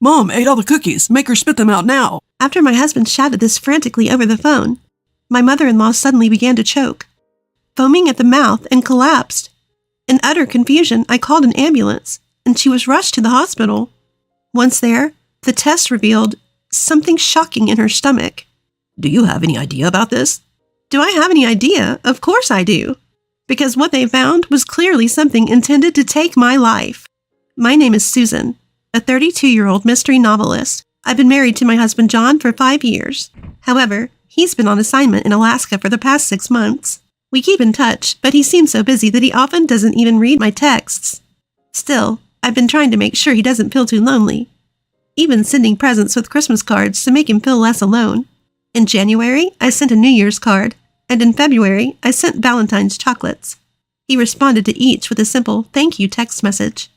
Mom ate all the cookies. Make her spit them out now. After my husband shouted this frantically over the phone, my mother-in-law suddenly began to choke, foaming at the mouth, and collapsed. In utter confusion, I called an ambulance, and she was rushed to the hospital. Once there, the test revealed something shocking in her stomach. Do you have any idea about this? Do I have any idea? Of course I do. Because what they found was clearly something intended to take my life. My name is Susan, a 32-year-old mystery novelist. I've been married to my husband John for 5 years. However, he's been on assignment in Alaska for the past 6 months. We keep in touch, but he seems so busy that he often doesn't even read my texts. Still, I've been trying to make sure he doesn't feel too lonely, even sending presents with Christmas cards to make him feel less alone. In January, I sent a New Year's card, and in February, I sent Valentine's chocolates. He responded to each with a simple thank you text message.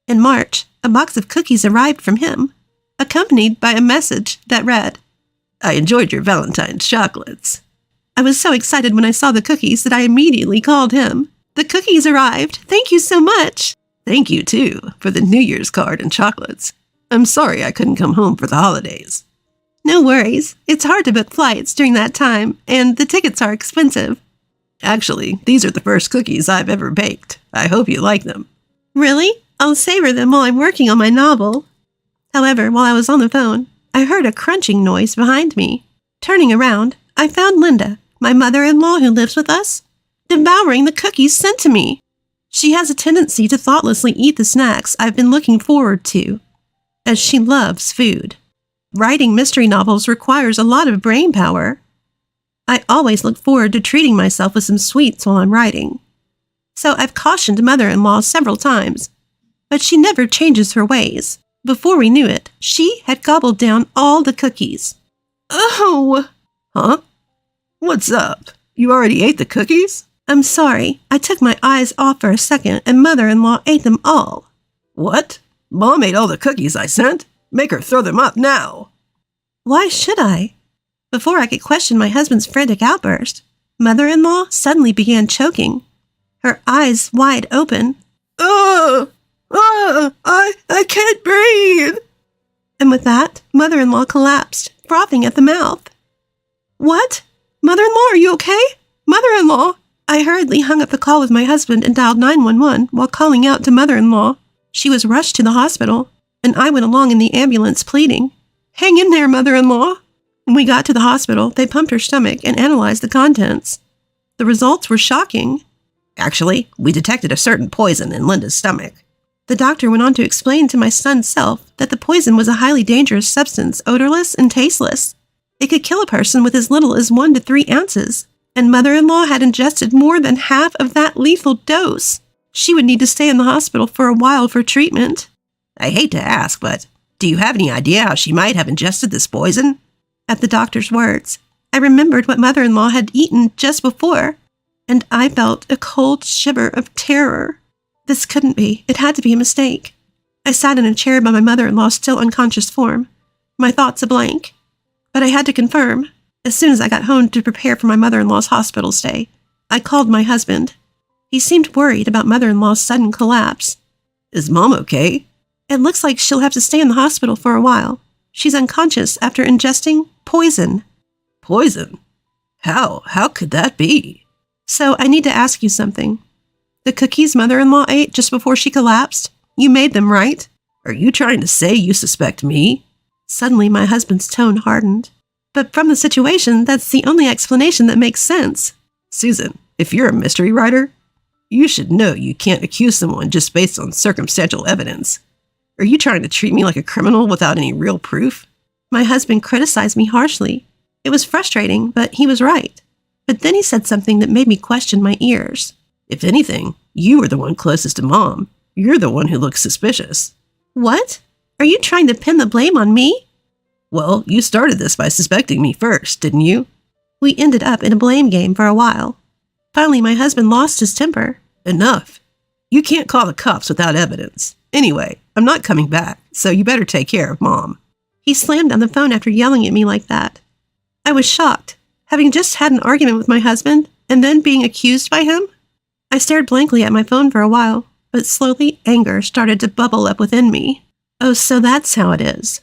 In March, a box of cookies arrived from him, accompanied by a message that read, I enjoyed your Valentine's chocolates. I was so excited when I saw the cookies that I immediately called him. The cookies arrived. Thank you so much. Thank you, too, for the New Year's card and chocolates. I'm sorry I couldn't come home for the holidays. No worries. It's hard to book flights during that time, and the tickets are expensive. Actually, these are the first cookies I've ever baked. I hope you like them. Really? I'll savor them while I'm working on my novel. However, while I was on the phone, I heard a crunching noise behind me. Turning around, I found Linda, my mother-in-law who lives with us, devouring the cookies sent to me. She has a tendency to thoughtlessly eat the snacks I've been looking forward to, as she loves food. Writing mystery novels requires a lot of brain power. I always look forward to treating myself with some sweets while I'm writing. So I've cautioned mother-in-law several times, but she never changes her ways. Before we knew it, she had gobbled down all the cookies. Oh! Huh? What's up? You already ate the cookies? I'm sorry. I took my eyes off for a second and mother-in-law ate them all. What? Mom ate all the cookies I sent? Make her throw them up now. Why should I? Before I could question my husband's frantic outburst, mother-in-law suddenly began choking, her eyes wide open. I can't breathe. And with that, mother-in-law collapsed, frothing at the mouth. What? Mother-in-law, are you okay? Mother-in-law! I hurriedly hung up the call with my husband and dialed 911 while calling out to mother-in-law. She was rushed to the hospital, and I went along in the ambulance pleading, Hang in there, mother-in-law. When we got to the hospital, they pumped her stomach and analyzed the contents. The results were shocking. Actually, we detected a certain poison in Linda's stomach. The doctor went on to explain to my son's self that the poison was a highly dangerous substance, odorless and tasteless. It could kill a person with as little as 1 to 3 ounces, and mother-in-law had ingested more than half of that lethal dose. She would need to stay in the hospital for a while for treatment. I hate to ask, but do you have any idea how she might have ingested this poison? At the doctor's words, I remembered what mother-in-law had eaten just before, and I felt a cold shiver of terror. This couldn't be. It had to be a mistake. I sat in a chair by my mother-in-law's still unconscious form, my thoughts a blank. But I had to confirm. As soon as I got home to prepare for my mother-in-law's hospital stay, I called my husband. He seemed worried about mother-in-law's sudden collapse. Is Mom okay? It looks like she'll have to stay in the hospital for a while. She's unconscious after ingesting poison. Poison? How? How could that be? So I need to ask you something. The cookies mother-in-law ate just before she collapsed, you made them, right? Are you trying to say you suspect me? Suddenly my husband's tone hardened. But from the situation, that's the only explanation that makes sense. Susan, if you're a mystery writer, you should know you can't accuse someone just based on circumstantial evidence. Are you trying to treat me like a criminal without any real proof? My husband criticized me harshly. It was frustrating, but he was right. But then he said something that made me question my ears. If anything, you were the one closest to Mom. You're the one who looks suspicious. What? Are you trying to pin the blame on me? Well, you started this by suspecting me first, didn't you? We ended up in a blame game for a while. Finally, my husband lost his temper. Enough. You can't call the cops without evidence. Anyway, I'm not coming back, so you better take care of Mom. He slammed down the phone after yelling at me like that. I was shocked, having just had an argument with my husband and then being accused by him. I stared blankly at my phone for a while, but slowly anger started to bubble up within me. Oh, so that's how it is.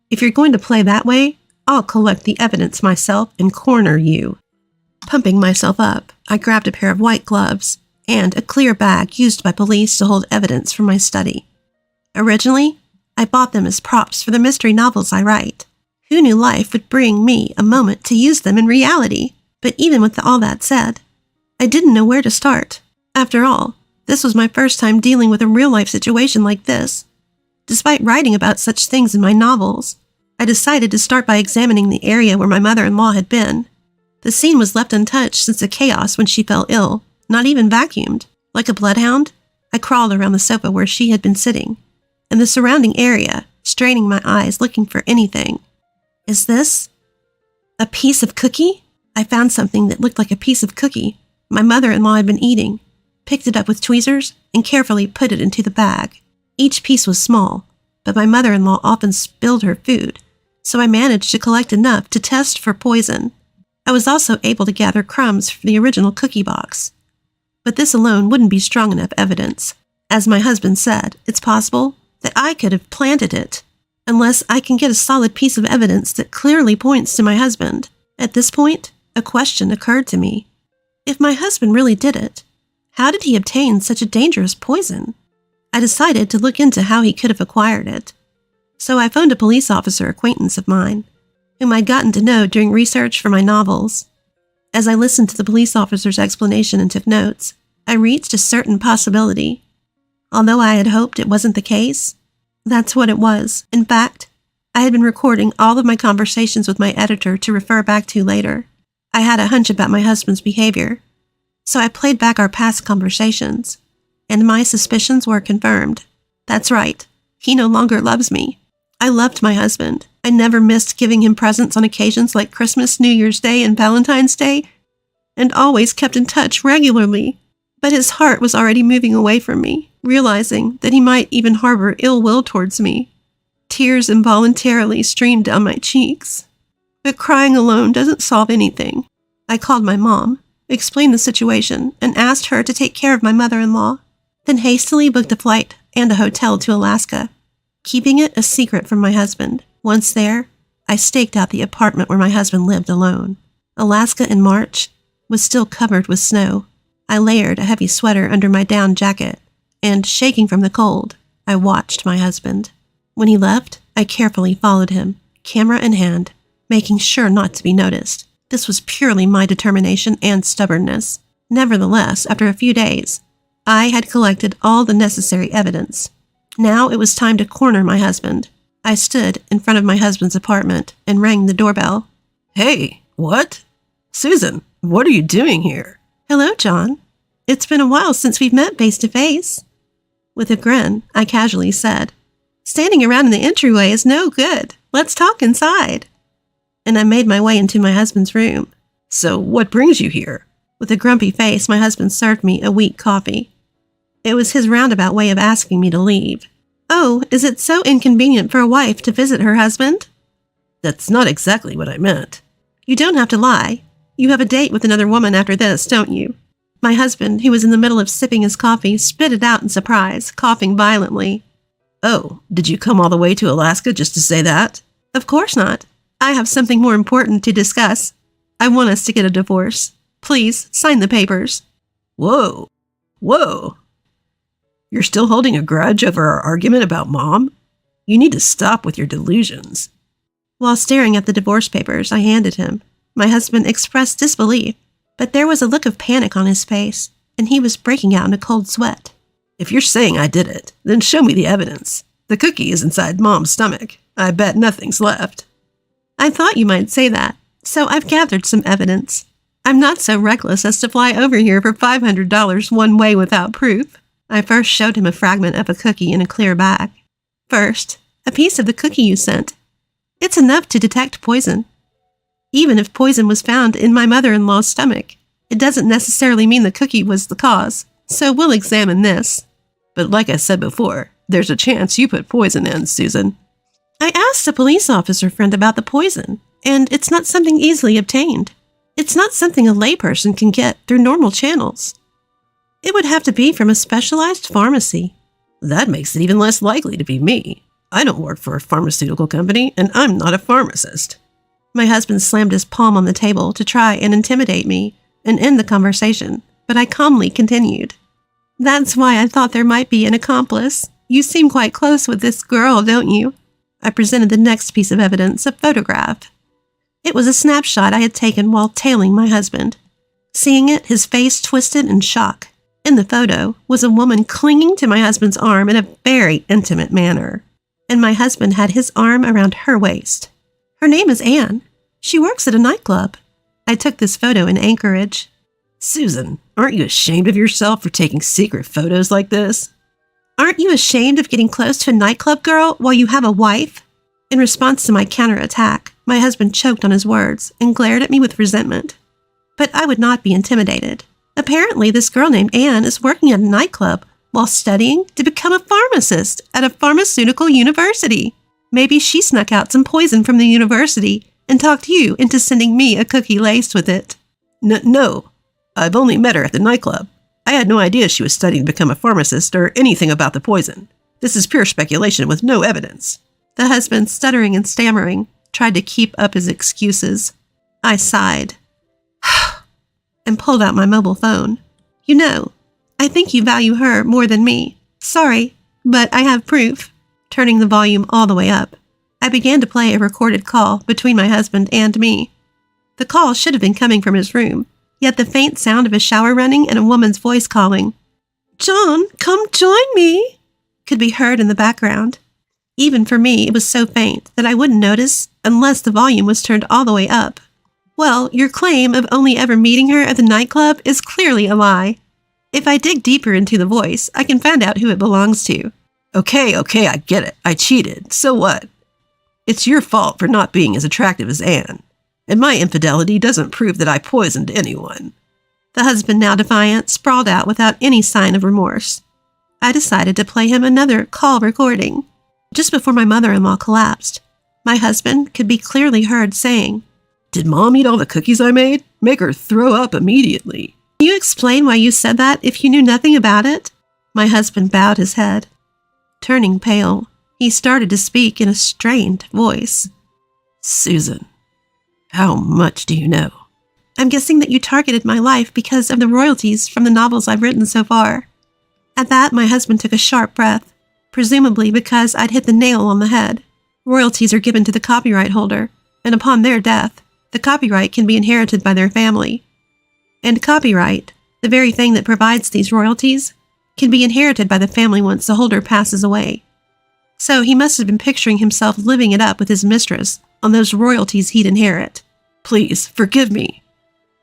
If you're going to play that way, I'll collect the evidence myself and corner you. Pumping myself up, I grabbed a pair of white gloves and a clear bag used by police to hold evidence from my study. Originally, I bought them as props for the mystery novels I write. Who knew life would bring me a moment to use them in reality? But even with all that said, I didn't know where to start. After all, this was my first time dealing with a real-life situation like this. Despite writing about such things in my novels, I decided to start by examining the area where my mother-in-law had been. The scene was left untouched since the chaos when she fell ill, not even vacuumed. Like a bloodhound, I crawled around the sofa where she had been sitting, and the surrounding area, straining my eyes looking for anything. Is this a piece of cookie? I found something that looked like a piece of cookie my mother-in-law had been eating, picked it up with tweezers, and carefully put it into the bag. Each piece was small, but my mother-in-law often spilled her food, so I managed to collect enough to test for poison. I was also able to gather crumbs from the original cookie box. But this alone wouldn't be strong enough evidence. As my husband said, it's possible that I could have planted it, unless I can get a solid piece of evidence that clearly points to my husband. At this point, a question occurred to me. If my husband really did it, how did he obtain such a dangerous poison? I decided to look into how he could have acquired it. So I phoned a police officer acquaintance of mine, whom I'd gotten to know during research for my novels. As I listened to the police officer's explanation and took notes, I reached a certain possibility. Although I had hoped it wasn't the case, that's what it was. In fact, I had been recording all of my conversations with my editor to refer back to later. I had a hunch about my husband's behavior, so I played back our past conversations, and my suspicions were confirmed. That's right, he no longer loves me. I loved my husband. I never missed giving him presents on occasions like Christmas, New Year's Day, and Valentine's Day, and always kept in touch regularly. But his heart was already moving away from me, realizing that he might even harbor ill will towards me. Tears involuntarily streamed down my cheeks. But crying alone doesn't solve anything. I called my mom, explained the situation, and asked her to take care of my mother-in-law, then hastily booked a flight and a hotel to Alaska, keeping it a secret from my husband. Once there, I staked out the apartment where my husband lived alone. Alaska in March was still covered with snow. I layered a heavy sweater under my down jacket, and, shaking from the cold, I watched my husband. When he left, I carefully followed him, camera in hand, making sure not to be noticed. This was purely my determination and stubbornness. Nevertheless, after a few days, I had collected all the necessary evidence. Now it was time to corner my husband. I stood in front of my husband's apartment and rang the doorbell. Hey, what? Susan, what are you doing here? Hello, John. It's been a while since we've met face to face. With a grin, I casually said, Standing around in the entryway is no good. Let's talk inside. And I made my way into my husband's room. So what brings you here? With a grumpy face, my husband served me a weak coffee. It was his roundabout way of asking me to leave. Oh, is it so inconvenient for a wife to visit her husband? That's not exactly what I meant. You don't have to lie. You have a date with another woman after this, don't you? My husband, who was in the middle of sipping his coffee, spit it out in surprise, coughing violently. Oh, did you come all the way to Alaska just to say that? Of course not. I have something more important to discuss. I want us to get a divorce. Please, sign the papers. Whoa. You're still holding a grudge over our argument about Mom? You need to stop with your delusions. While staring at the divorce papers I handed him, my husband expressed disbelief, but there was a look of panic on his face, and he was breaking out in a cold sweat. If you're saying I did it, then show me the evidence. The cookie is inside Mom's stomach. I bet nothing's left. I thought you might say that, so I've gathered some evidence. I'm not so reckless as to fly over here for $500 one way without proof. I first showed him a fragment of a cookie in a clear bag. First, a piece of the cookie you sent. It's enough to detect poison. Even if poison was found in my mother-in-law's stomach, it doesn't necessarily mean the cookie was the cause, so we'll examine this. But like I said before, there's a chance you put poison in, Susan. I asked a police officer friend about the poison, and it's not something easily obtained. It's not something a layperson can get through normal channels. It would have to be from a specialized pharmacy. That makes it even less likely to be me. I don't work for a pharmaceutical company, and I'm not a pharmacist. My husband slammed his palm on the table to try and intimidate me and end the conversation, but I calmly continued. That's why I thought there might be an accomplice. You seem quite close with this girl, don't you? I presented the next piece of evidence, a photograph. It was a snapshot I had taken while tailing my husband. Seeing it, his face twisted in shock. In the photo was a woman clinging to my husband's arm in a very intimate manner, and my husband had his arm around her waist. Her name is Anne. She works at a nightclub. I took this photo in Anchorage. Susan, aren't you ashamed of yourself for taking secret photos like this? Aren't you ashamed of getting close to a nightclub girl while you have a wife? In response to my counterattack, my husband choked on his words and glared at me with resentment. But I would not be intimidated. Apparently, this girl named Anne is working at a nightclub while studying to become a pharmacist at a pharmaceutical university. Maybe she snuck out some poison from the university and talked you into sending me a cookie laced with it. No, I've only met her at the nightclub. I had no idea she was studying to become a pharmacist or anything about the poison. This is pure speculation with no evidence. The husband, stuttering and stammering, tried to keep up his excuses. I sighed and pulled out my mobile phone. You know, I think you value her more than me. Sorry, but I have proof. Turning the volume all the way up, I began to play a recorded call between my husband and me. The call should have been coming from his room, yet the faint sound of a shower running and a woman's voice calling, "John, come join me," could be heard in the background. Even for me, it was so faint that I wouldn't notice unless the volume was turned all the way up. Well, your claim of only ever meeting her at the nightclub is clearly a lie. If I dig deeper into the voice, I can find out who it belongs to. Okay, I get it. I cheated. So what? It's your fault for not being as attractive as Anne. And my infidelity doesn't prove that I poisoned anyone. The husband, now defiant, sprawled out without any sign of remorse. I decided to play him another call recording. Just before my mother-in-law collapsed, my husband could be clearly heard saying, "Did Mom eat all the cookies I made? Make her throw up immediately." Can you explain why you said that if you knew nothing about it? My husband bowed his head. Turning pale, he started to speak in a strained voice. "Susan, how much do you know?" I'm guessing that you targeted my life because of the royalties from the novels I've written so far. At that, my husband took a sharp breath, presumably because I'd hit the nail on the head. Royalties are given to the copyright holder, and upon their death, the copyright can be inherited by their family. And copyright, the very thing that provides these royalties, can be inherited by the family once the holder passes away. So he must have been picturing himself living it up with his mistress on those royalties he'd inherit. "Please, forgive me.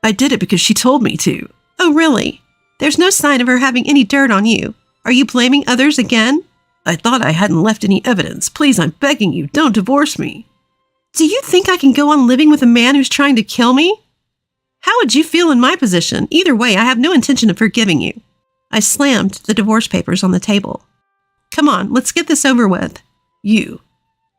I did it because she told me to." Oh, really? There's no sign of her having any dirt on you. Are you blaming others again? "I thought I hadn't left any evidence. Please, I'm begging you, don't divorce me." Do you think I can go on living with a man who's trying to kill me? How would you feel in my position? Either way, I have no intention of forgiving you. I slammed the divorce papers on the table. Come on, let's get this over with.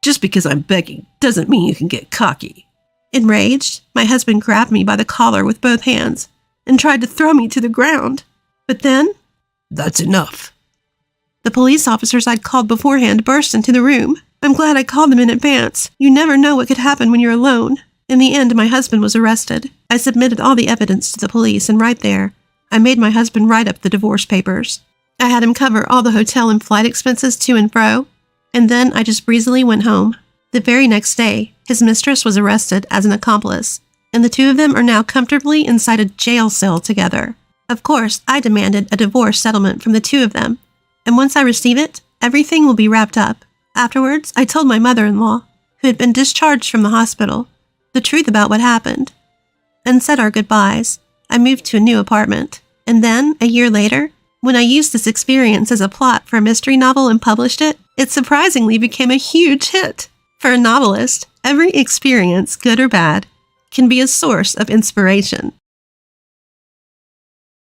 Just because I'm begging doesn't mean you can get cocky. Enraged, my husband grabbed me by the collar with both hands and tried to throw me to the ground. But then, "That's enough." The police officers I'd called beforehand burst into the room. I'm glad I called them in advance. You never know what could happen when you're alone. In the end, my husband was arrested. I submitted all the evidence to the police, and right there, I made my husband write up the divorce papers. I had him cover all the hotel and flight expenses to and fro, and then I just breezily went home. The very next day, his mistress was arrested as an accomplice, and the two of them are now comfortably inside a jail cell together. Of course, I demanded a divorce settlement from the two of them, and once I receive it, everything will be wrapped up. Afterwards, I told my mother-in-law, who had been discharged from the hospital, the truth about what happened, and said our goodbyes. I moved to a new apartment, and then, a year later, when I used this experience as a plot for a mystery novel and published it, it surprisingly became a huge hit. For a novelist, every experience, good or bad, can be a source of inspiration.